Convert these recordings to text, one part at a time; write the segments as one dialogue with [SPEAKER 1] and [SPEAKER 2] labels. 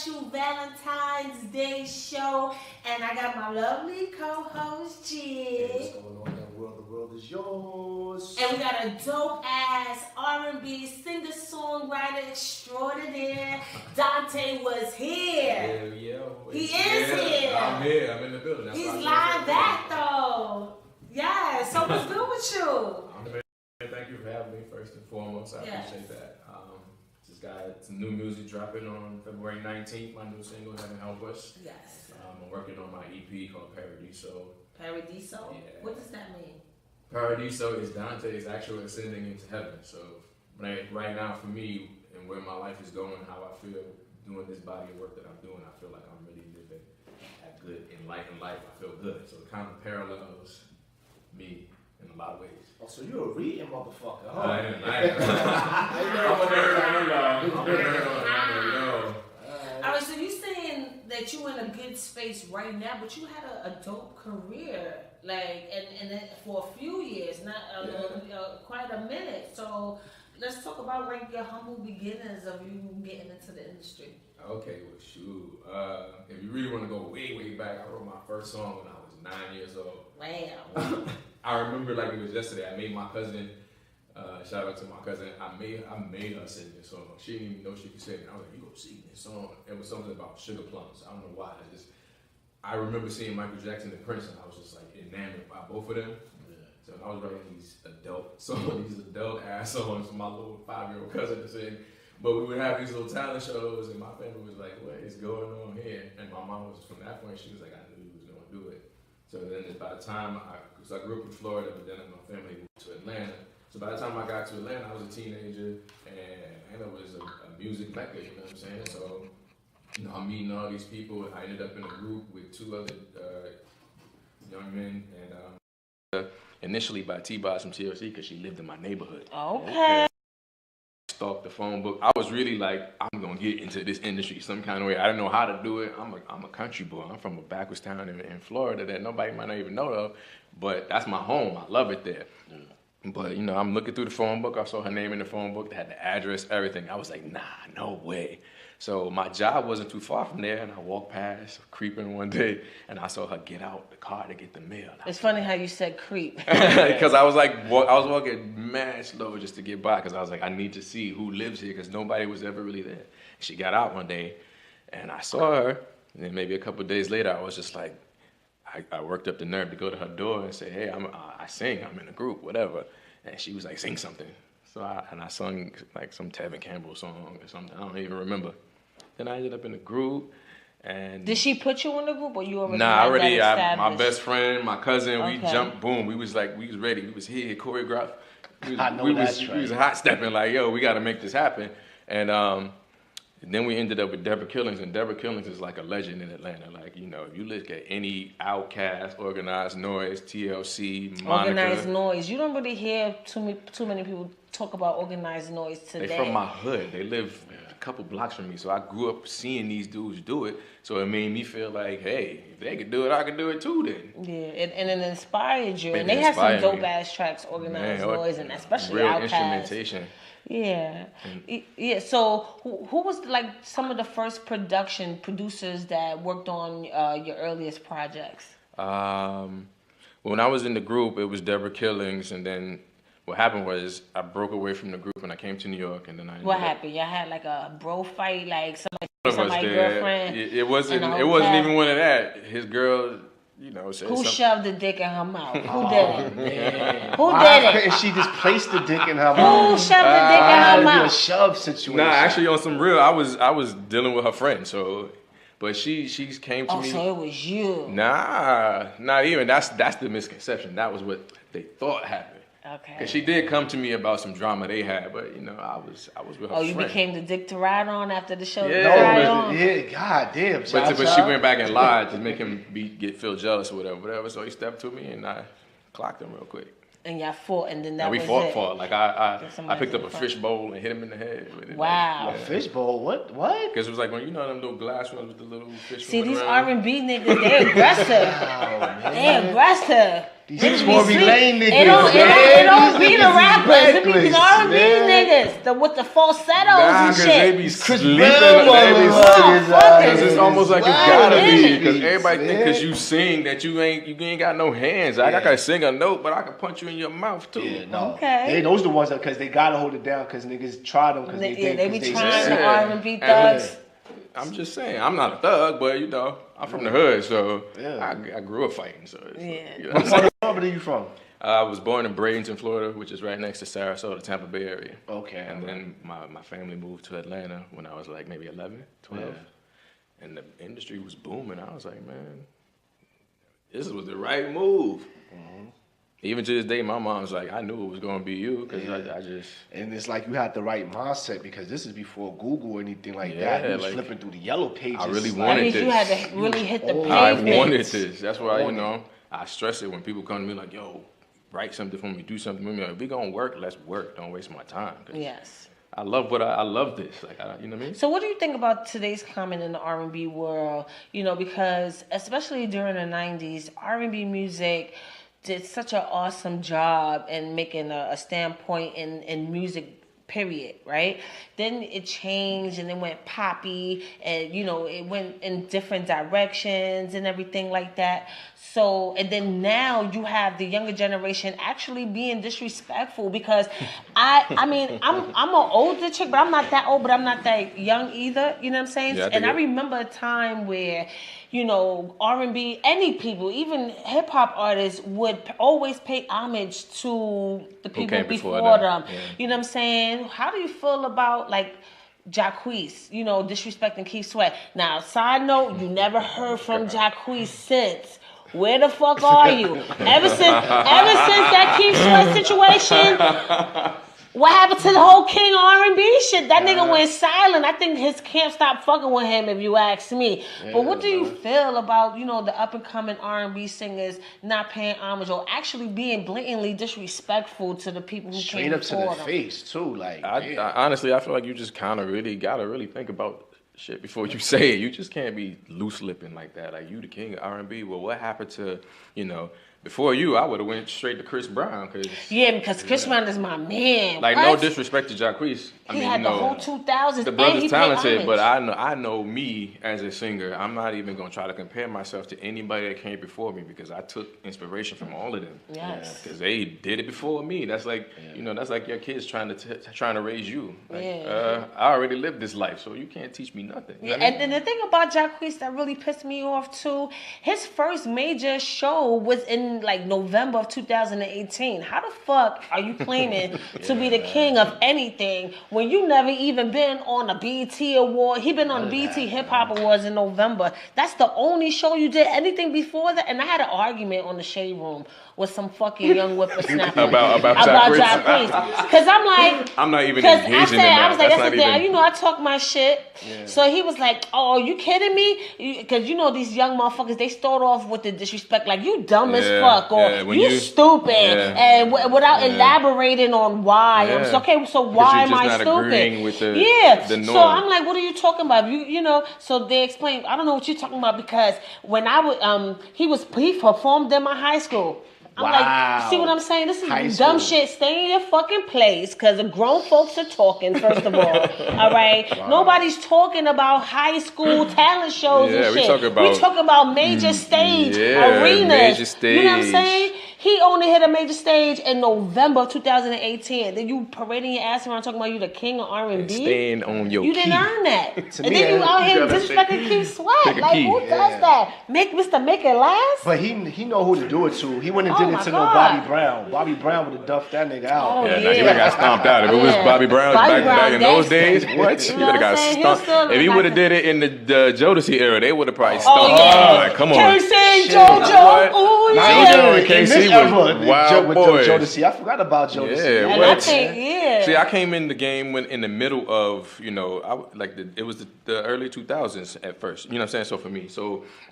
[SPEAKER 1] special Valentine's Day show, and I got my lovely co-host Jig.
[SPEAKER 2] Hey, what's going on in the world? The world is yours.
[SPEAKER 1] And we got a dope ass R&B singer-songwriter extraordinaire. Dantewuzhere.
[SPEAKER 3] Yeah.
[SPEAKER 1] He is here.
[SPEAKER 3] I'm here. I'm in the building. That's
[SPEAKER 1] He's live back though. Yeah. So what's good with you?
[SPEAKER 3] Thank you for having me first and foremost. I appreciate that. Just got some new music dropping on February 19th. My new single, Heaven Help Us.
[SPEAKER 1] Yes.
[SPEAKER 3] I'm working on my EP called Paradiso.
[SPEAKER 1] Paradiso?
[SPEAKER 3] Yeah.
[SPEAKER 1] What does that mean?
[SPEAKER 3] Paradiso is Dante's actual ascending into heaven. So right now for me and where my life is going, how I feel doing this body of work that I'm doing, I feel like I'm really living a good, enlightened life. I feel good. So it kind of parallels me in a lot of ways.
[SPEAKER 2] Oh, so you're a reading motherfucker, huh?
[SPEAKER 3] I am. I'm a nerd.
[SPEAKER 1] All right, so you saying that you in a good space right now, but you had a dope career, like, and then for a few years, not quite a minute. So let's talk about like your humble beginnings of you getting into the industry.
[SPEAKER 3] Okay, well, shoot. If you really want to go way back, I wrote my first song when I was 9 years old.
[SPEAKER 1] Wow.
[SPEAKER 3] I remember like it was yesterday. I made my cousin. Shout out to my cousin. I made her sing this song. She didn't even know she could sing it. I was like, "You gonna sing this song?" It was something about sugar plums. I don't know why. I remember seeing Michael Jackson and Prince, and I was just like enamored by both of them. Yeah. So I was writing these adult songs, these adult ass songs for my little 5-year-old cousin to sing. But we would have these little talent shows, and my family was like, "What is going on here?" And my mom was from that point. She was like, "I knew you was gonna do it." So then by the time because I grew up in Florida, but then my family moved to Atlanta. So by the time I got to Atlanta, I was a teenager, and Atlanta was a music mecca, you know what I'm saying? So, I'm meeting all these people. I ended up in a group with 2 other young men, and initially by T-boz from TLC, because she lived in my neighborhood.
[SPEAKER 1] Okay.
[SPEAKER 3] Stalked the phone book. I was really like, I'm gonna get into this industry some kind of way. I didn't know how to do it. I'm a country boy. I'm from a backwards town in Florida that nobody might not even know of, but that's my home. I love it there. Yeah. But I'm looking through the phone book. I saw her name in the phone book. They had the address, everything. I was like, nah, no way. So my job wasn't too far from there, and I walked past, creeping one day, and I saw her get out the car to get the mail.
[SPEAKER 1] It's funny how you said creep.
[SPEAKER 3] Because I was walking mad slow just to get by, because I was like, I need to see who lives here, because nobody was ever really there. She got out one day, and I saw her, and then maybe a couple of days later, I was just like, I worked up the nerve to go to her door and say, hey, I sing, I'm in a group, whatever. And she was like, sing something. So I sung like some Tevin Campbell song or something, I don't even remember. Then I ended up in a group. And
[SPEAKER 1] did she put you in the group, or you already?
[SPEAKER 3] Nah, my best friend, my cousin, we jumped, boom, we was ready. We was here, choreographed. We was hot stepping like, yo, we got to make this happen. And then we ended up with Deborah Killings, and Deborah Killings is like a legend in Atlanta. Like, if you look at any Outkast, Organized Noise, TLC, Monica.
[SPEAKER 1] Organized Noise. You don't really hear too many people talk about Organized Noise today.
[SPEAKER 3] They from my hood. They live a couple blocks from me. So I grew up seeing these dudes do it. So it made me feel like, hey, if they could do it, I could do it too then.
[SPEAKER 1] Yeah, and it inspired you. And they had some dope-ass tracks, Organized Noise, and especially
[SPEAKER 3] real
[SPEAKER 1] Outkast.
[SPEAKER 3] Instrumentation.
[SPEAKER 1] Yeah. Yeah. So who was like some of the first producers that worked on your earliest projects?
[SPEAKER 3] When I was in the group, it was Deborah Killings, and then what happened was I broke away from the group and I came to New York, and then
[SPEAKER 1] What happened? Y'all had like a bro fight, like somebody's girlfriend.
[SPEAKER 3] It wasn't even one of that. His girl.
[SPEAKER 1] Who shoved the dick in her mouth? Who did it?
[SPEAKER 2] Man.
[SPEAKER 1] Who did it?
[SPEAKER 2] Couldn't she just place the dick in her mouth?
[SPEAKER 1] Who shoved the dick in her mouth?
[SPEAKER 2] A shove situation.
[SPEAKER 3] Nah, actually on some real, I was dealing with her friend, so, but she came to me.
[SPEAKER 1] Oh, so it was you?
[SPEAKER 3] Nah, not even. That's the misconception. That was what they thought happened.
[SPEAKER 1] Okay.
[SPEAKER 3] Cause she did come to me about some drama they had, but I was with her friend.
[SPEAKER 1] Oh, you became the dick to ride on after the show?
[SPEAKER 3] Yeah,
[SPEAKER 2] yeah, goddamn.
[SPEAKER 3] But she went back and lied to make him feel jealous or whatever. So he stepped to me and I clocked him real quick.
[SPEAKER 1] And y'all fought, and then we
[SPEAKER 3] fought. Like I picked up a fish bowl and hit him in the head with it.
[SPEAKER 1] Wow.
[SPEAKER 3] Like,
[SPEAKER 2] a fish bowl? What?
[SPEAKER 3] Because it was like when them little glass ones with the little fish.
[SPEAKER 1] See, these R&B niggas, they're aggressive.
[SPEAKER 2] Oh, man.
[SPEAKER 1] They're aggressive.
[SPEAKER 2] These Tory Lane niggas.
[SPEAKER 1] It don't be the rappers. It be these R&B
[SPEAKER 2] niggas.
[SPEAKER 1] niggas with the falsettos and shit.
[SPEAKER 3] They be sleeping. Because it's almost like you gotta be. Because everybody think because you sing that you ain't got no hands. I gotta sing a note, but I can punch you in your mouth too.
[SPEAKER 2] Yeah, no.
[SPEAKER 1] Okay.
[SPEAKER 2] Those are the ones that because they gotta hold it down because niggas try them because they
[SPEAKER 1] be trying the R&B thugs.
[SPEAKER 3] I'm just saying, I'm not a thug, but you know, I'm from the hood, so I grew up fighting. So
[SPEAKER 2] What part of Florida are you from?
[SPEAKER 3] I was born in Bradenton, Florida, which is right next to Sarasota, Tampa Bay area.
[SPEAKER 2] Okay.
[SPEAKER 3] And then my family moved to Atlanta when I was like maybe 11, 12. And the industry was booming. I was like, man, this was the right move. Mm-hmm. Even to this day, my mom's like, I knew it was going to be you because I just...
[SPEAKER 2] And it's like you had the right mindset because this is before Google or anything like that. You was like, flipping through the yellow pages.
[SPEAKER 3] I really wanted this.
[SPEAKER 1] You had to really hit the pavement.
[SPEAKER 3] I wanted this. That's why, I stress it when people come to me like, yo, write something for me, do something with me. Like, if we going to work, let's work. Don't waste my time.
[SPEAKER 1] Yes.
[SPEAKER 3] I love I love this. Like, you know what I mean?
[SPEAKER 1] So what do you think about today's comment in the R&B world? Because especially during the 90s, R&B music did such an awesome job in making a standpoint in music, period, right? Then it changed and it went poppy and, it went in different directions and everything like that. So, and then now you have the younger generation actually being disrespectful because I'm an older chick, but I'm not that old, but I'm not that young either. You know what I'm saying?
[SPEAKER 3] Yeah,
[SPEAKER 1] I remember a time where, R&B, any people, even hip hop artists would always pay homage to the people before them. Yeah. You know what I'm saying? How do you feel about like Jaquees, disrespecting Keith Sweat? Now, side note, you never heard from Jaquees since. Where the fuck are you? Ever since that Keith Sweat situation, what happened to the whole King R&B shit? That nigga went silent. I think his camp stopped fucking with him, if you ask me. But what do you feel about, the up-and-coming R&B singers not paying homage or actually being blatantly disrespectful to the people who
[SPEAKER 2] straight
[SPEAKER 1] came
[SPEAKER 2] up to the
[SPEAKER 1] them?
[SPEAKER 2] face, too. Like,
[SPEAKER 3] I honestly, I feel like you just kind of really got to really think about shit before you say it. You just can't be loose-lipping like that. Like, you the king of R&B. Well, what happened to, before you, I would have went straight to Chris Brown.
[SPEAKER 1] Because Chris Brown is my man.
[SPEAKER 3] Like, no disrespect to Jaquees.
[SPEAKER 1] He had the whole 2000s.
[SPEAKER 3] The brother's talented, but I know me as a singer. I'm not even going to try to compare myself to anybody that came before me because I took inspiration from all of them.
[SPEAKER 1] Yes.
[SPEAKER 3] Because they did it before me. That's like, that's like your kids trying to raise you. Like, I already lived this life, so you can't teach me nothing.
[SPEAKER 1] And the thing about Jaquees that really pissed me off, too, his first major show was in, like, November of 2018. How the fuck are you claiming to be the king of anything when you never even been on a BET award? He been on the BET Hip Hop Awards in November. That's the only show you did. Anything before that? And I had an argument on the Shade Room with some fucking young whippersnapper
[SPEAKER 3] about
[SPEAKER 1] Jaquees. Because I'm like...
[SPEAKER 3] I'm not even engaging in that.
[SPEAKER 1] I was like, that's the thing. I talk my shit. Yeah. So he was like, oh, you kidding me? Because these young motherfuckers, they start off with the disrespect. Like, you dumb as fuck. Or you stupid. And without elaborating on why. I'm so, okay, so why am I stupid?
[SPEAKER 3] With the norm.
[SPEAKER 1] So I'm like, what are you talking about? So they explained, I don't know what you're talking about because when I would, he performed in my high school. I'm like, see what I'm saying? This is dumb shit. Stay in your fucking place because the grown folks are talking, first of all. All right? Wow. Nobody's talking about high school talent shows and shit. We talk about major stage arenas.
[SPEAKER 3] Major stage.
[SPEAKER 1] You know what I'm saying? He only hit a major stage in November of 2018. Then you parading your ass around talking about you the king of R&B.
[SPEAKER 3] Staying on your
[SPEAKER 1] You didn't earn that. And then you out here disrespecting Keith Sweat. Like, who does that? Make it last?
[SPEAKER 2] But he know who to do it to. He went and did it to no Bobby Brown. Bobby Brown would have duffed that nigga out.
[SPEAKER 3] He would have got stomped out. If it was Bobby Brown back in those days, what? He would have got stomped. If he would have did it in the Jodeci era, they would have probably stomped him out. Like, come on.
[SPEAKER 1] KC, JoJo. Oh, yeah.
[SPEAKER 3] JoJo and KC was wild boys.
[SPEAKER 2] Jodeci. I forgot about Jodeci.
[SPEAKER 3] Yeah, See, I came in the game when in the middle of, it was the early 2000s at first. You know what I'm saying? So for me,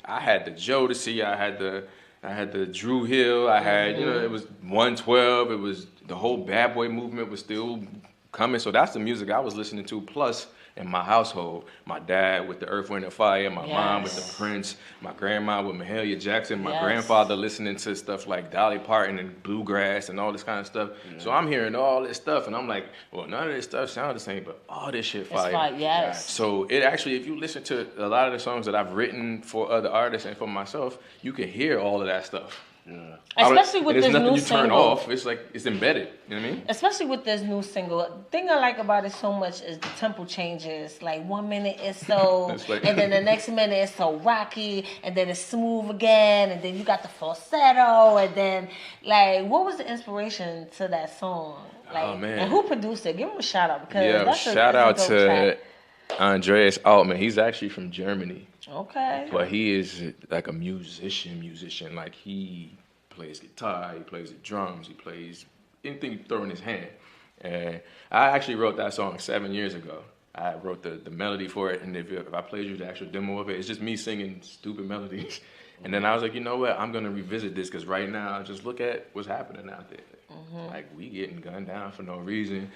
[SPEAKER 3] I had the Jodeci, I had the Drew Hill, I had, it was 112, it was the whole bad boy movement was still coming. So that's the music I was listening to. Plus, in my household. My dad with the Earth, Wind and Fire, my mom with the Prince, my grandma with Mahalia Jackson, my grandfather listening to stuff like Dolly Parton and bluegrass and all this kind of stuff. So I'm hearing all this stuff and I'm like, well, none of this stuff sounds the same, but all this shit fire. So it actually, if you listen to a lot of the songs that I've written for other artists and for myself, you can hear all of that stuff.
[SPEAKER 1] Yeah. Especially with this new single. There's nothing you turn off.
[SPEAKER 3] It's like it's embedded. You know what I mean?
[SPEAKER 1] Especially with this new single. The thing I like about it so much is the tempo changes. Like 1 minute it's so, and then the next minute it's so rocky, and then it's smooth again, and then you got the falsetto, and then like, what was the inspiration to that song? Like,
[SPEAKER 3] oh man!
[SPEAKER 1] And who produced it? Give him a shout out because
[SPEAKER 3] shout out to Andreas Altman. He's actually from Germany.
[SPEAKER 1] Okay.
[SPEAKER 3] But he is like a musician. Like he plays guitar, he plays the drums, he plays anything you throw in his hand. And I actually wrote that song 7 years ago. I wrote the melody for it, and if I played you the actual demo of it, it's just me singing stupid melodies. And then I was like, you know what? I'm gonna revisit this because right now, just look at what's happening out there. Like we getting gunned down for no reason.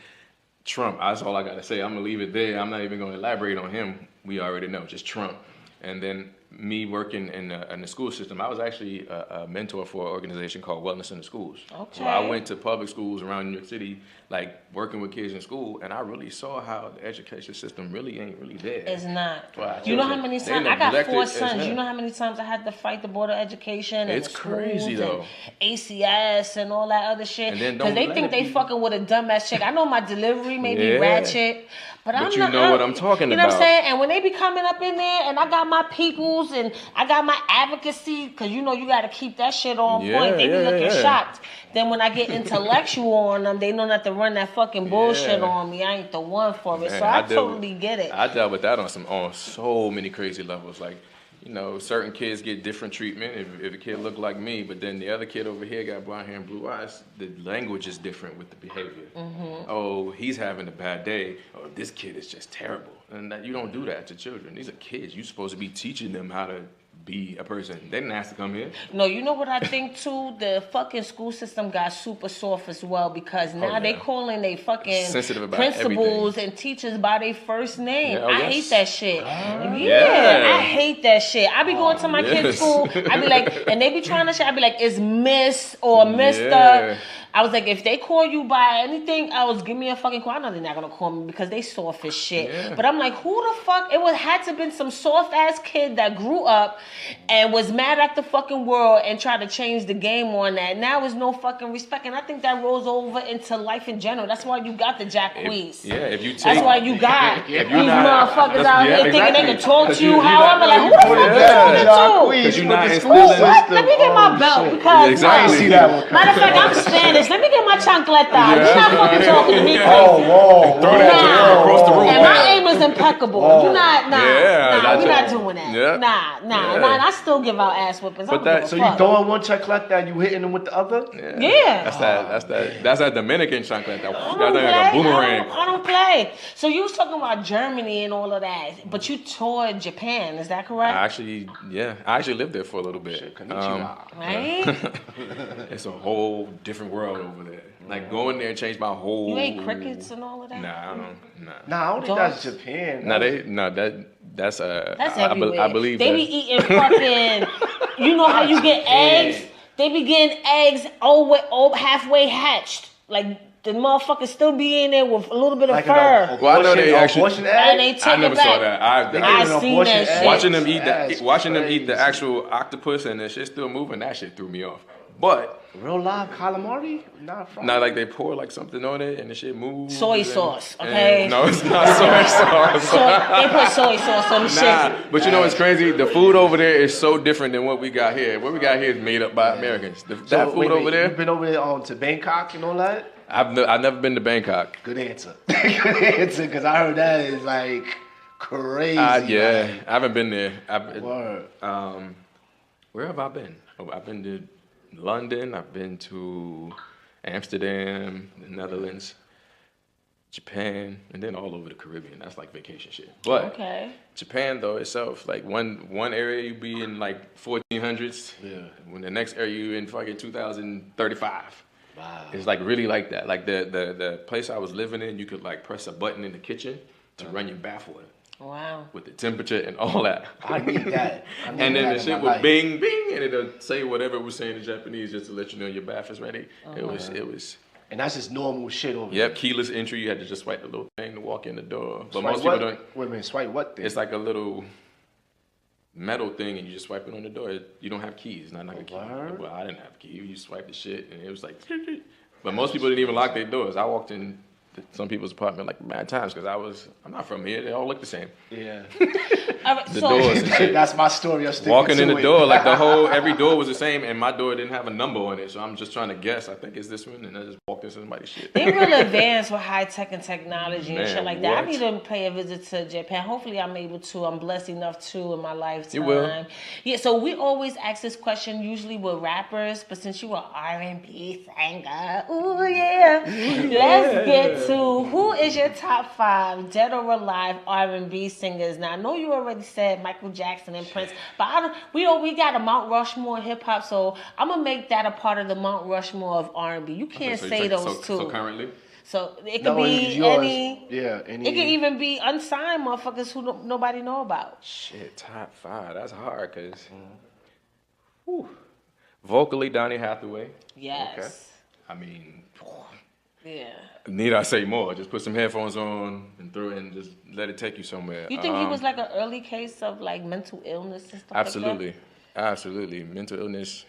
[SPEAKER 3] Trump, that's all I gotta say. I'm gonna leave it there. I'm not even gonna elaborate on him. We already know, just Trump. And then me working in the school system, I was actually a mentor for an organization called Wellness in the Schools. Okay. So I went to public schools around New York City, like working with kids in school, and I really saw how the education system really ain't really there.
[SPEAKER 1] It's not. You know how many times, I got 4 sons, you know how many times I had to fight the Board of Education and
[SPEAKER 3] it's crazy though.
[SPEAKER 1] ACS and all that other shit. Because they think they fucking with a dumbass chick. I know my delivery may be ratchet, but I'm not.
[SPEAKER 3] You know what I'm talking about.
[SPEAKER 1] You know what I'm saying? And when they be coming up in there and I got my peoples and I got my advocacy, because you know you got to keep that shit on point. They be looking shocked. Then when I get intellectual on them, they know not to run that fucking bullshit on me. I ain't the one for it. Man, so I totally get it.
[SPEAKER 3] I dealt with that on so many crazy levels. Like, you know, certain kids get different treatment if a kid look like me, but then the other kid over here got blonde hair and blue eyes. The language is different with the behavior. Oh, he's having a bad day. Oh, this kid is just terrible. And you don't do that to children. These are kids. You're supposed to be teaching them how to be a person. They didn't ask to come here.
[SPEAKER 1] No, you know what I think too? The fucking school system got super soft as well because now they calling they fucking principals and teachers by their first name. I hate that shit. I hate that shit. I be going to my kids' school. I be like, and they be trying to shit. I be like, it's Miss or Mister. I was like, if they call you by anything else, give me a fucking call. I know they're not gonna call me because they soft as shit. But I'm like, who the fuck? Had to been some soft ass kid that grew up and was mad at the fucking world and tried to change the game on that. Now there's no fucking respect, and I think that rolls over into life in general. That's why you got the Jaquees.
[SPEAKER 3] If you take,
[SPEAKER 1] that's why you got these motherfuckers out here thinking they can talk to you however. Like, who the fuck you talking to?
[SPEAKER 3] Because you're not in school.
[SPEAKER 1] Let me get my belt because matter of fact, I'm Spanish. Let me get my chancleta. You're not fucking talking to me.
[SPEAKER 3] Throw that across the room.
[SPEAKER 1] And my aim is impeccable. You're not. We're not doing that. Nah. I still give out ass whippings.
[SPEAKER 2] So you throwing one chancleta and you hitting them with the other?
[SPEAKER 1] Yeah.
[SPEAKER 3] That's that Dominican chancleta. That's like a boomerang.
[SPEAKER 1] I don't play. So you was talking about Germany and all of that, but you toured Japan. Is that correct?
[SPEAKER 3] I actually lived there for a little bit.
[SPEAKER 1] Right?
[SPEAKER 3] It's a whole different world over there. Like going there changed my whole.
[SPEAKER 1] You ate crickets and all of that?
[SPEAKER 3] Nah, I don't.
[SPEAKER 2] Nah, I don't think that's Japan.
[SPEAKER 3] That's
[SPEAKER 1] everywhere.
[SPEAKER 3] I believe
[SPEAKER 1] they be eating fucking. You know how you get eggs? They be getting eggs halfway hatched. Like the motherfuckers still be in there with a little bit of fur.
[SPEAKER 3] Well, I know they actually.
[SPEAKER 1] And they take
[SPEAKER 3] I never
[SPEAKER 1] it back.
[SPEAKER 3] saw that.
[SPEAKER 1] I seen that shit.
[SPEAKER 3] Watching them eat the actual octopus and the shit still moving. That shit threw me off. But
[SPEAKER 2] real live calamari? Not
[SPEAKER 3] like they pour like something on it and the shit moves.
[SPEAKER 1] Soy sauce, okay?
[SPEAKER 3] No, it's not soy sauce.
[SPEAKER 1] They put soy sauce on the shit.
[SPEAKER 3] But you know what's crazy? The food over there is so different than what we got here. What we got here is made up by Americans. That food over there.
[SPEAKER 2] You've been over there to Bangkok and all that?
[SPEAKER 3] I've never been to Bangkok.
[SPEAKER 2] Good answer. Good answer, because I heard that is like crazy.
[SPEAKER 3] I haven't been there.
[SPEAKER 2] Word.
[SPEAKER 3] Where have I been? I've been to London, I've been to Amsterdam, the Netherlands, Japan, and then all over the Caribbean. That's like vacation shit. But Japan though itself, like one area you be in like 1400s. Yeah. When the next area you in fucking 2035. Wow. It's like really like that. Like the place I was living in, you could like press a button in the kitchen to run your bath water.
[SPEAKER 1] Wow.
[SPEAKER 3] With the temperature and all that.
[SPEAKER 2] I need that.
[SPEAKER 3] And then the shit would bing, bing, and it'll say whatever it was saying in Japanese just to let you know your bath is ready. It was.
[SPEAKER 2] And that's just normal shit over
[SPEAKER 3] there. Yep, keyless entry. You had to just swipe the little thing to walk in the door. But
[SPEAKER 2] swipe
[SPEAKER 3] most people
[SPEAKER 2] what?
[SPEAKER 3] don't.
[SPEAKER 2] Wait a minute, swipe what thing?
[SPEAKER 3] It's like a little metal thing, and you just swipe it on the door. You don't have keys. Not like a key. Well, I didn't have a key. You swipe the shit, and it was like. But most people didn't even lock their doors. I walked in some people's apartment like mad times because I'm not from here. They all look the same.
[SPEAKER 2] Yeah.
[SPEAKER 3] The doors and shit.
[SPEAKER 2] That's my story.
[SPEAKER 3] Walking in the door, like every door was the same, and my door didn't have a number on it. So I'm just trying to guess. I think it's this one, and I just walked into somebody's shit.
[SPEAKER 1] They really advanced with high tech and technology and shit like that. I need to pay a visit to Japan. Hopefully, I'm able to. I'm blessed enough to in my lifetime.
[SPEAKER 3] You will.
[SPEAKER 1] Yeah. So we always ask this question usually with rappers, but since you are R&B singer, ooh yeah, let's get to who is your top 5 dead or alive R&B singers. Now I know you already said Michael Jackson and Prince, but we got a Mount Rushmore hip hop, so I'm gonna make that a part of the Mount Rushmore of R&B. You can't say those two.
[SPEAKER 3] So currently.
[SPEAKER 1] So it could be any.
[SPEAKER 2] Yeah, any.
[SPEAKER 1] It could even be unsigned motherfuckers who nobody know about.
[SPEAKER 3] Shit, top 5. That's hard because. Vocally, Donnie Hathaway.
[SPEAKER 1] Yes.
[SPEAKER 3] Okay. I mean.
[SPEAKER 1] Yeah.
[SPEAKER 3] Need I say more? Just put some headphones on and throw it and just let it take you somewhere.
[SPEAKER 1] You think he was like an early case of like mental illness and stuff
[SPEAKER 3] absolutely.
[SPEAKER 1] like that?
[SPEAKER 3] Absolutely. Mental illness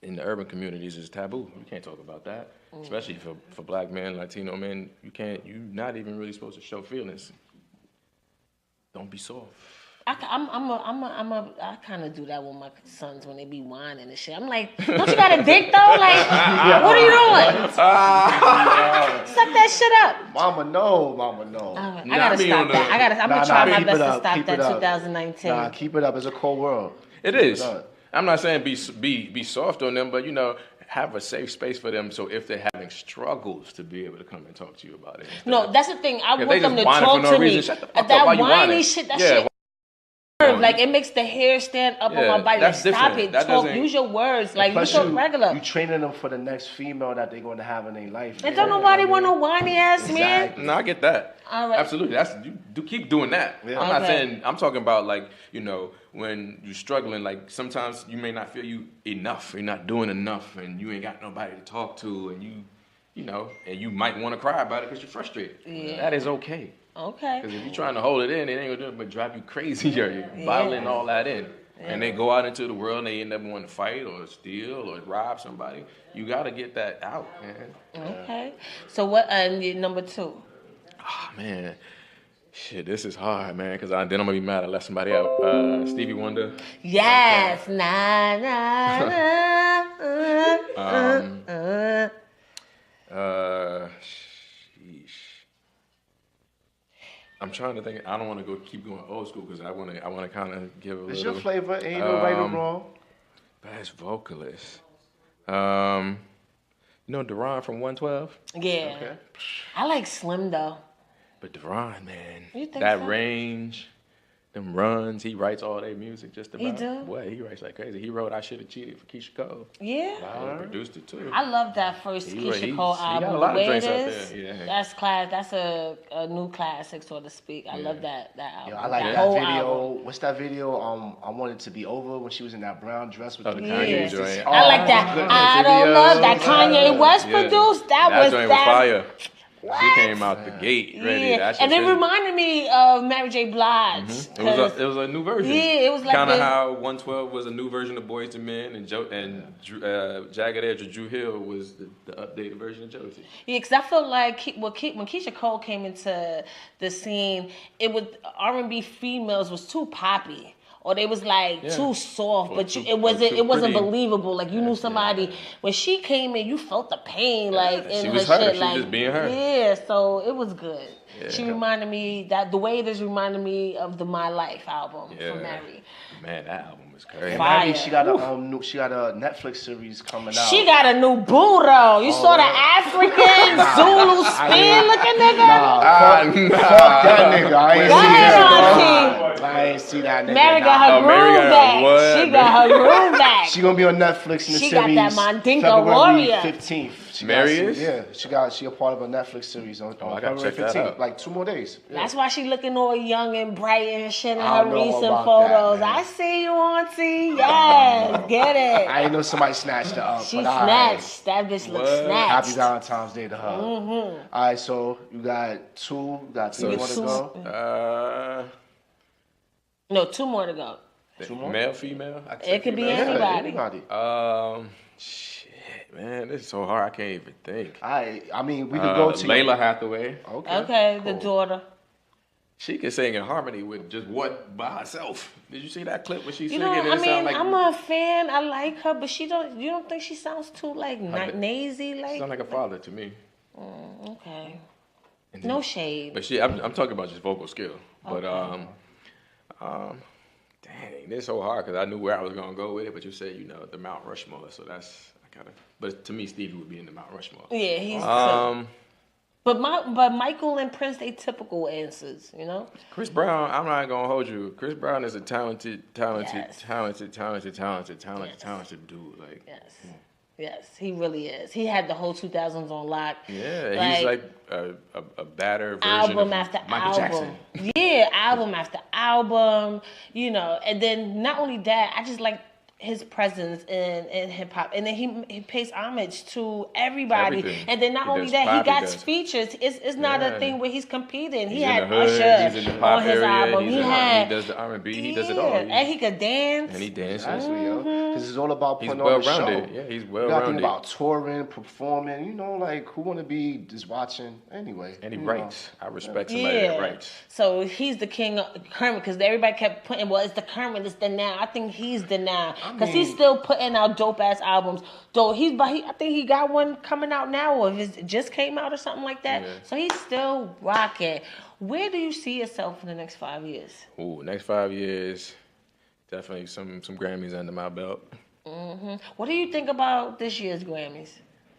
[SPEAKER 3] in the urban communities is taboo. You can't talk about that. Especially for black men, Latino men. You're not even really supposed to show feelings. Don't be soft.
[SPEAKER 1] I kind of do that with my sons when they be whining and shit. I'm like, don't you got a dick though? Like, what are you doing? Suck that shit up.
[SPEAKER 2] Mama, no.
[SPEAKER 1] I gotta stop that. I'm gonna try my best to stop that 2019.
[SPEAKER 2] Nah, keep it up. It's a cold world.
[SPEAKER 3] It is. I'm not saying be soft on them, but have a safe space for them so if they're having struggles to be able to come and talk to you about it.
[SPEAKER 1] No, that's the thing. I want them to talk to me. That whiny shit, that shit. Like it makes the hair stand up on my body. Like, stop it. Talk. Use your words. Like you talk regular.
[SPEAKER 2] You training them for the next female that they're going to have in their life.
[SPEAKER 1] And don't nobody want no whiny ass man.
[SPEAKER 3] No, I get that.
[SPEAKER 1] All right.
[SPEAKER 3] Absolutely. You do keep doing that. Yeah. I'm not saying. I'm talking about like when you're struggling. Like sometimes you may not feel you enough. You're not doing enough, and you ain't got nobody to talk to, and and you might want to cry about it because you're frustrated. Yeah. That is okay.
[SPEAKER 1] Okay.
[SPEAKER 3] Because if you're trying to hold it in, it ain't gonna do it but drive you crazy. You're bottling all that in. Yeah. And they go out into the world and they end up wanting to fight or steal or rob somebody. You gotta get that out, man.
[SPEAKER 1] Okay. So what number 2?
[SPEAKER 3] Oh man. Shit, this is hard, man, because then I'm gonna be mad I left somebody out. Stevie Wonder.
[SPEAKER 1] Yes.
[SPEAKER 3] I'm trying to think. I don't want to keep going old school because I want to kind of give a little.
[SPEAKER 2] It's your flavor. Ain't no right or wrong.
[SPEAKER 3] Best vocalist. Deron from 112.
[SPEAKER 1] Yeah. Okay. I like Slim though.
[SPEAKER 3] But Deron, man,
[SPEAKER 1] you think
[SPEAKER 3] that
[SPEAKER 1] so?
[SPEAKER 3] Range, them runs. He writes all their music just about.
[SPEAKER 1] He do?
[SPEAKER 3] Boy, he writes like crazy. He wrote "I Should Have Cheated" for Keisha Cole.
[SPEAKER 1] Yeah.
[SPEAKER 3] He produced it too.
[SPEAKER 1] I love that first Keisha Cole album.
[SPEAKER 3] He got a lot of drinks
[SPEAKER 1] out
[SPEAKER 3] there. Yeah.
[SPEAKER 1] That's class. That's a new classic, so to speak. I love that album.
[SPEAKER 2] Yo, I like that
[SPEAKER 1] whole
[SPEAKER 2] video.
[SPEAKER 1] Album.
[SPEAKER 2] What's that video? I Want It to Be Over when she was in that brown dress with the
[SPEAKER 3] Kanye joint.
[SPEAKER 1] I like that. I don't love that Kanye West produced. That was
[SPEAKER 3] fire.
[SPEAKER 1] What?
[SPEAKER 3] She came out the gate ready.
[SPEAKER 1] Yeah. And it reminded me of Mary J. Blige.
[SPEAKER 3] Mm-hmm. It was a new version.
[SPEAKER 1] Yeah, it was like
[SPEAKER 3] kind of how 112 was a new version of Boyz II Men, and Jagged Edge or Drew Hill was the updated version of Josie.
[SPEAKER 1] Yeah, because I felt like when Keisha Cole came into the scene, it was R&B females was too poppy. Or they was like too soft, but it wasn't believable. Like you knew somebody when she came in, you felt the pain, like in her shit.
[SPEAKER 3] She
[SPEAKER 1] like
[SPEAKER 3] was just being her.
[SPEAKER 1] Yeah, so it was good.
[SPEAKER 3] Yeah.
[SPEAKER 1] She reminded me that the way this reminded me of the My Life album from Mary.
[SPEAKER 3] Man, that album was crazy.
[SPEAKER 2] Mary, she got a Netflix series coming out.
[SPEAKER 1] She got a new boo though. You saw the African Zulu spin looking nigga?
[SPEAKER 2] Fuck that nigga.
[SPEAKER 1] I
[SPEAKER 2] ain't see that nigga.
[SPEAKER 1] Mary got her groove back. She got her groove back.
[SPEAKER 2] She gonna be on Netflix in the series.
[SPEAKER 1] She got that Mandinka
[SPEAKER 2] February
[SPEAKER 1] Warrior.
[SPEAKER 2] 15th.
[SPEAKER 4] Marius?
[SPEAKER 2] She a part of a Netflix series on
[SPEAKER 4] February 15th.
[SPEAKER 2] Like 2 more days. Yeah.
[SPEAKER 1] That's why she looking all young and bright and shit in
[SPEAKER 2] I
[SPEAKER 1] her
[SPEAKER 2] don't know
[SPEAKER 1] recent
[SPEAKER 2] about
[SPEAKER 1] photos.
[SPEAKER 2] that,
[SPEAKER 1] I see you, Auntie. Yes, get it.
[SPEAKER 2] I ain't know somebody snatched her up.
[SPEAKER 1] She snatched. That bitch looks snatched.
[SPEAKER 2] Happy Valentine's Day to her. All right, so you got 2, you got 3 more to go.
[SPEAKER 1] No, 2 more to go.
[SPEAKER 2] 2 more?
[SPEAKER 4] Male, female?
[SPEAKER 1] It could be anybody.
[SPEAKER 4] Shit, man, this is so hard. I can't even think.
[SPEAKER 2] I mean, we could go to
[SPEAKER 4] Layla Hathaway.
[SPEAKER 1] Okay, cool. The daughter.
[SPEAKER 4] She can sing in harmony with just what by herself. Did you see that clip where she's singing?
[SPEAKER 1] I mean, I'm a fan. I like her, but you don't think she sounds too like nazy? Like,
[SPEAKER 4] she sounds like a father to me.
[SPEAKER 1] Okay. No shade.
[SPEAKER 4] But I'm talking about just vocal skill. But dang, this is so hard because I knew where I was gonna go with it. But you said the Mount Rushmore, so that's But to me, Stevie would be in the Mount Rushmore.
[SPEAKER 1] Yeah, he's. But Michael and Prince, they typical answers,
[SPEAKER 4] Chris Brown, I'm not gonna hold you. Chris Brown is a talented dude. Like,
[SPEAKER 1] yes, he really is. He had the whole 2000s on lock.
[SPEAKER 4] Yeah, he's like a better version
[SPEAKER 1] album
[SPEAKER 4] of
[SPEAKER 1] after
[SPEAKER 4] Michael
[SPEAKER 1] album.
[SPEAKER 4] Jackson.
[SPEAKER 1] Yeah, album after album. And then not only that, I just like his presence in hip hop, and then he pays homage to everybody.
[SPEAKER 4] Everything.
[SPEAKER 1] And then not only that, he got features. It's not a thing where he's competing. He had Usher on his album. He
[SPEAKER 4] does the R&B. He does it all.
[SPEAKER 1] And he could dance.
[SPEAKER 4] And he dances.
[SPEAKER 2] Because it's all about putting on the show. Yeah,
[SPEAKER 4] he's
[SPEAKER 2] well-rounded.
[SPEAKER 4] You
[SPEAKER 2] got to think about touring, performing. Like who want to be just watching anyway.
[SPEAKER 4] And he writes. I respect somebody that writes.
[SPEAKER 1] So he's the king of current, because everybody kept putting, well, it's the current, it's the now. I think he's the now. Because he's still putting out dope ass albums. Though I think he got one coming out now, or if it just came out or something like that. Yeah. So he's still rocking. Where do you see yourself in the next 5 years?
[SPEAKER 4] Ooh, next 5 years, definitely some Grammys under my belt.
[SPEAKER 1] Mm-hmm. What do you think about this year's Grammys?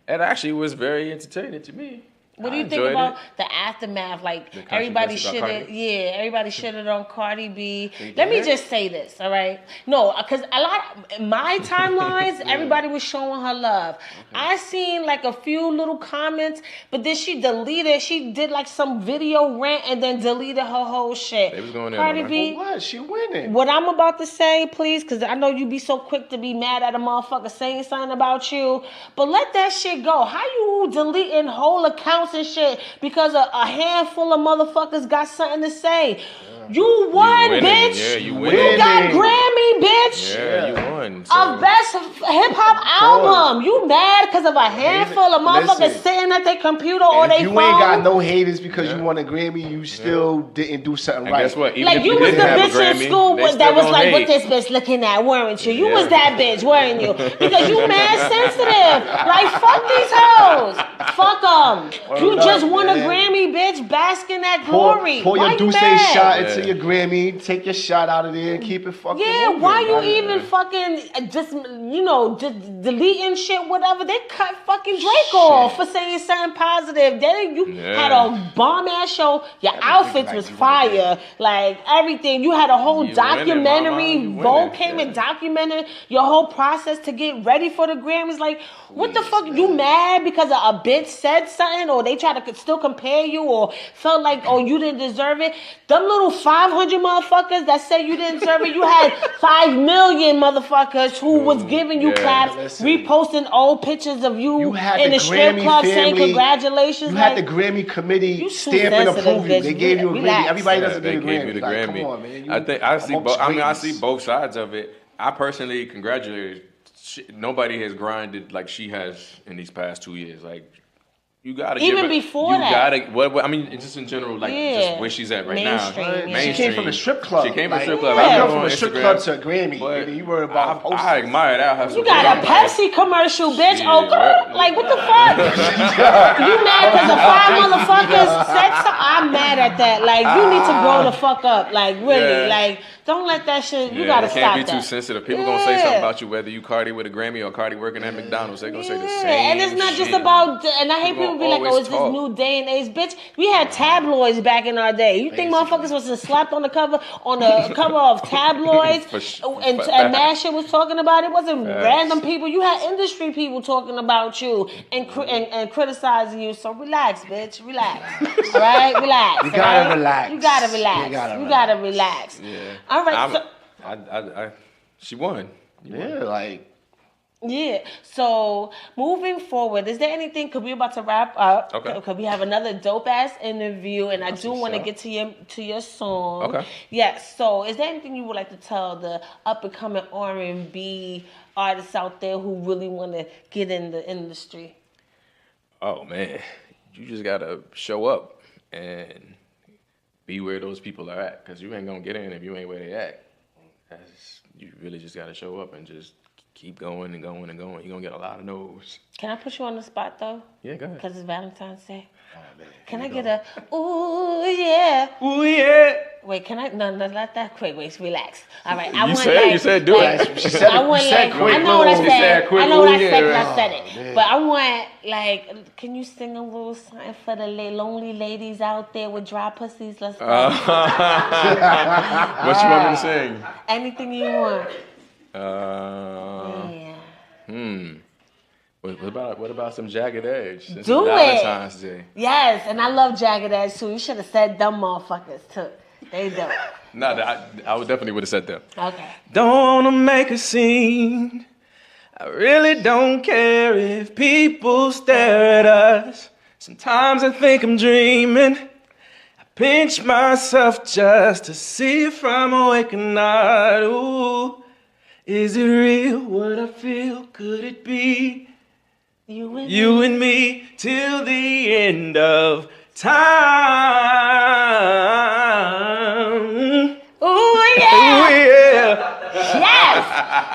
[SPEAKER 4] It actually was very entertaining to me.
[SPEAKER 1] What do you think about the aftermath? Like everybody shitted on Cardi B. Let me just say this, all right? No, because my timelines, everybody was showing her love. Okay. I seen like a few little comments, but then she deleted. She did like some video rant and then deleted her whole shit.
[SPEAKER 4] They was going
[SPEAKER 1] Cardi B,
[SPEAKER 2] what? She winning.
[SPEAKER 1] What I'm about to say, please, because I know you be so quick to be mad at a motherfucker saying something about you, but let that shit go. How you deleting whole accounts and shit because a handful of motherfuckers got something to say? You won, bitch.
[SPEAKER 4] Yeah, you
[SPEAKER 1] got Grammy, bitch.
[SPEAKER 4] Yeah, you won.
[SPEAKER 1] A best hip hop album. You mad because of a handful of motherfuckers sitting at their computer or their phone?
[SPEAKER 2] You ain't got no haters because you won a Grammy. You still didn't do something right.
[SPEAKER 4] Guess what? Even
[SPEAKER 1] like
[SPEAKER 4] if
[SPEAKER 1] you was the bitch in school that was like,
[SPEAKER 4] hate.
[SPEAKER 1] "What this bitch looking at?" Weren't you? You was that bitch, weren't you? Because you mad sensitive. Like fuck these hoes. Fuck them. You just won a Grammy, bitch. Bask in that glory.
[SPEAKER 2] Pour your Duce shot into your Grammy. Take your shot out of there and keep it fucking moving.
[SPEAKER 1] Why you even fucking just deleting shit, whatever? They cut fucking Drake off for saying something positive. Then you had a bomb ass show. Your outfits was fire. Like everything. You had a whole documentary. Vogue came and documented your whole process to get ready for the Grammys. Like, what the fuck? You mad because a bitch said something, or they try to still compare you, or felt like, oh, you didn't deserve it? Them little 500 motherfuckers that said you didn't deserve it. You had 5 million motherfuckers who was giving you claps, reposting old pictures of you in the strip club saying congratulations.
[SPEAKER 2] You had the Grammy committee stamp and approve you. They gave you a Grammy. Everybody doesn't get a Grammy.
[SPEAKER 4] They gave you the Grammy. Come on, man. I see both sides of it. I personally congratulate her. Nobody has grinded like she has in these past 2 years. Like, you gotta
[SPEAKER 1] even before that.
[SPEAKER 4] I mean, just in general, like just where she's at right now.
[SPEAKER 2] She came from a strip club.
[SPEAKER 4] She came from a strip club.
[SPEAKER 2] I come from a strip club to a Grammy. You were about.
[SPEAKER 4] I admire that.
[SPEAKER 1] You got a Pepsi commercial, bitch. Oh, girl, like what the fuck? You mad because the 5 motherfuckers said something? I'm mad at that. Like you need to grow the fuck up. Like really, like Don't let that shit. You gotta stop that.
[SPEAKER 4] Can't be too sensitive. People gonna say something about you, whether you Cardi with a Grammy or Cardi working at McDonald's. They gonna say the same.
[SPEAKER 1] And it's not just about. And I hate people be like, "Oh, it's this new day and age, bitch." We had tabloids back in our day. You think motherfuckers was slapped on the cover of tabloids and mad shit was talking about it? It wasn't random people. You had industry people talking about you and criticizing you. So relax, bitch. Relax. All right, relax.
[SPEAKER 2] You gotta relax.
[SPEAKER 1] You gotta relax. You gotta relax.
[SPEAKER 4] Yeah.
[SPEAKER 1] All right.
[SPEAKER 4] She won.
[SPEAKER 1] Yeah. So moving forward, is there anything? Cause we're about to wrap up.
[SPEAKER 4] Okay.
[SPEAKER 1] Cause we have another dope ass interview, and I do want to get to your song.
[SPEAKER 4] Okay.
[SPEAKER 1] Yes. So, is there anything you would like to tell the up and coming R&B artists out there who really want to get in the industry? Oh
[SPEAKER 4] man, you just gotta show up and be where those people are at. Cause you ain't gonna get in if you ain't where they at. You really just gotta show up and just keep going and going and going. You're gonna get a lot of no's.
[SPEAKER 1] Can I put you on the spot though?
[SPEAKER 4] Yeah, go ahead.
[SPEAKER 1] Because it's Valentine's Day.
[SPEAKER 2] Oh, man.
[SPEAKER 1] Can I get a ooh yeah?
[SPEAKER 4] Ooh yeah.
[SPEAKER 1] Wait, can I? No, not that quick. Wait, relax. All right.
[SPEAKER 4] You said do it.
[SPEAKER 2] She said quick.
[SPEAKER 1] I know what I said. I know what I said because I said it.
[SPEAKER 2] Man.
[SPEAKER 1] But I want, can you sing a little something for the lonely ladies out there with dry pussies? Let's go.
[SPEAKER 4] What you want me to sing?
[SPEAKER 1] Anything you want.
[SPEAKER 4] What about some Jagged Edge?
[SPEAKER 1] Do it.
[SPEAKER 4] Valentine's Day.
[SPEAKER 1] Yes, and I love Jagged Edge too. You should have said them motherfuckers too. They do.
[SPEAKER 4] No, I would definitely would have said them.
[SPEAKER 1] Okay.
[SPEAKER 4] Don't wanna make a scene. I really don't care if people stare at us. Sometimes I think I'm dreaming. I pinch myself just to see if I'm awake or not. Ooh, is it real what I feel? Could it be you and me till the end of time?
[SPEAKER 1] Ooh, yeah.
[SPEAKER 4] Ooh, yeah.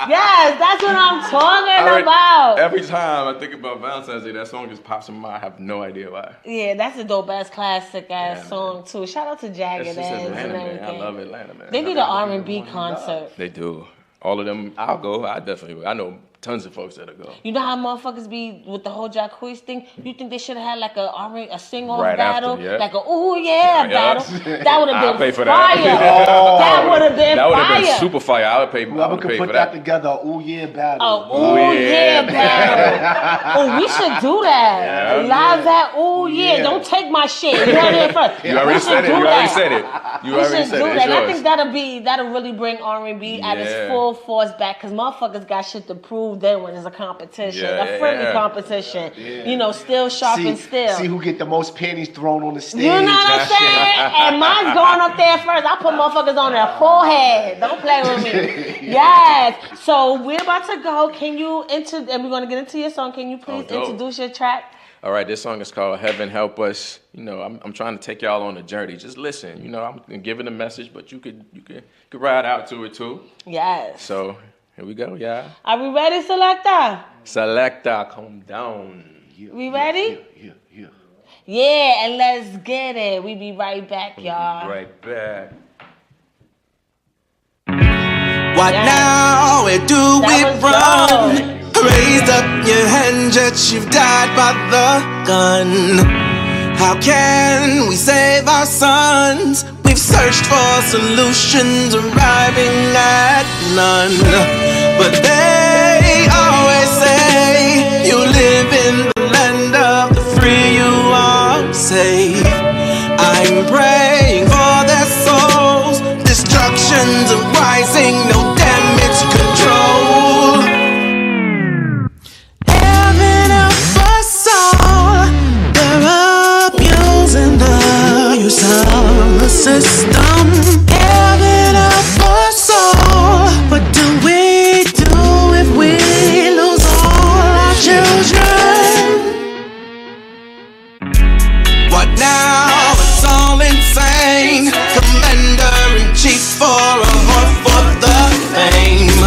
[SPEAKER 1] Yes, that's what I'm talking about.
[SPEAKER 4] Every time I think about Valentine's Day, that song just pops in my mind. I have no idea why.
[SPEAKER 1] Yeah, that's a dope ass classic ass song too. Shout out to Jagged Edge and everything.
[SPEAKER 4] I love Atlanta, man.
[SPEAKER 1] They need an R&B concert.
[SPEAKER 4] They do. All of them, I'll go. I definitely will. I know tons of folks that'll go.
[SPEAKER 1] You know how motherfuckers be with the whole Jaquees thing? You think they should have had like a sing-off
[SPEAKER 4] right
[SPEAKER 1] battle?
[SPEAKER 4] After, yeah.
[SPEAKER 1] Like a ooh yeah battle? That would have been fire.
[SPEAKER 4] That
[SPEAKER 1] would have been fire.
[SPEAKER 4] That would have been super fire. I would pay
[SPEAKER 2] Whoever
[SPEAKER 4] for
[SPEAKER 2] could put that together, ooh yeah battle.
[SPEAKER 1] Oh, ooh yeah battle. Oh, we should do that.
[SPEAKER 4] Yeah.
[SPEAKER 1] Live at ooh yeah. Don't take my shit. You heard it first.
[SPEAKER 4] You already said it. You already said it. You already said it.
[SPEAKER 1] And I think that'll really bring R&B at its full force back, because motherfuckers got shit to prove then when there's a competition, a friendly competition. You know, still sharp and still.
[SPEAKER 2] See who get the most panties thrown on the stage.
[SPEAKER 1] You know what I'm saying? And mine's going up there first. I put motherfuckers on their forehead. Don't play with me. Yes. So we're about to go. Can you and we're gonna get into your song. Can you please introduce your track?
[SPEAKER 4] All right, this song is called Heaven Help Us. You know, I'm trying to take y'all on a journey. Just listen. You know, I'm giving a message, but you could ride out to it too.
[SPEAKER 1] Yes.
[SPEAKER 4] So here we go, yeah.
[SPEAKER 1] Are we ready, Selecta?
[SPEAKER 4] Selecta, calm down.
[SPEAKER 1] We ready?
[SPEAKER 2] Yeah.
[SPEAKER 1] Yeah, and let's get it. We be right back, y'all.
[SPEAKER 4] Right back.
[SPEAKER 5] What now? Where do we run? Raise up your hand, yet you've died by the gun. How can we save our sons? We've searched for solutions, arriving at none. But they always say you live in the land of the free, you are safe. I'm praying for their souls. Destruction's arising, no damage control. Heaven help us all. They're abusing the use of the system. Heaven help us all. What do we do if we lose all our children? What now? It's all insane. Commander-in-chief for a whore for the fame.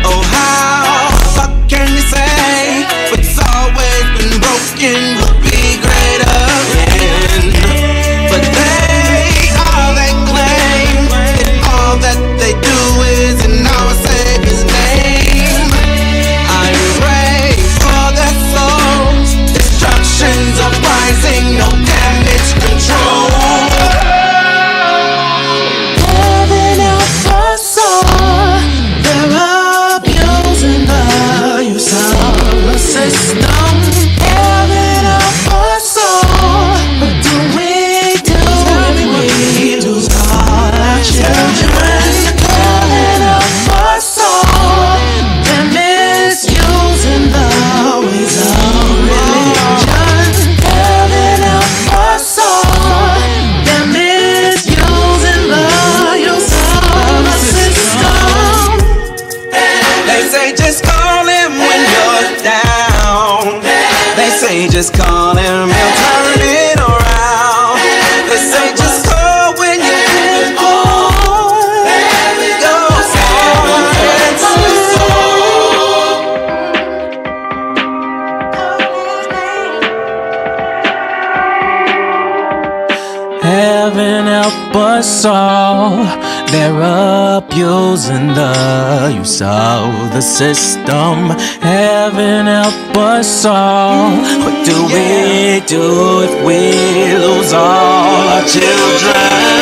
[SPEAKER 5] Oh, how the fuck can you say what's always been broken will be great again? But all they claim, and all that call him, he'll turn it around. They say just call when you're feeling old. Go forward and Heaven help us all. They're abusing the use of the system. Heaven help us all. What do we do if we lose all our children?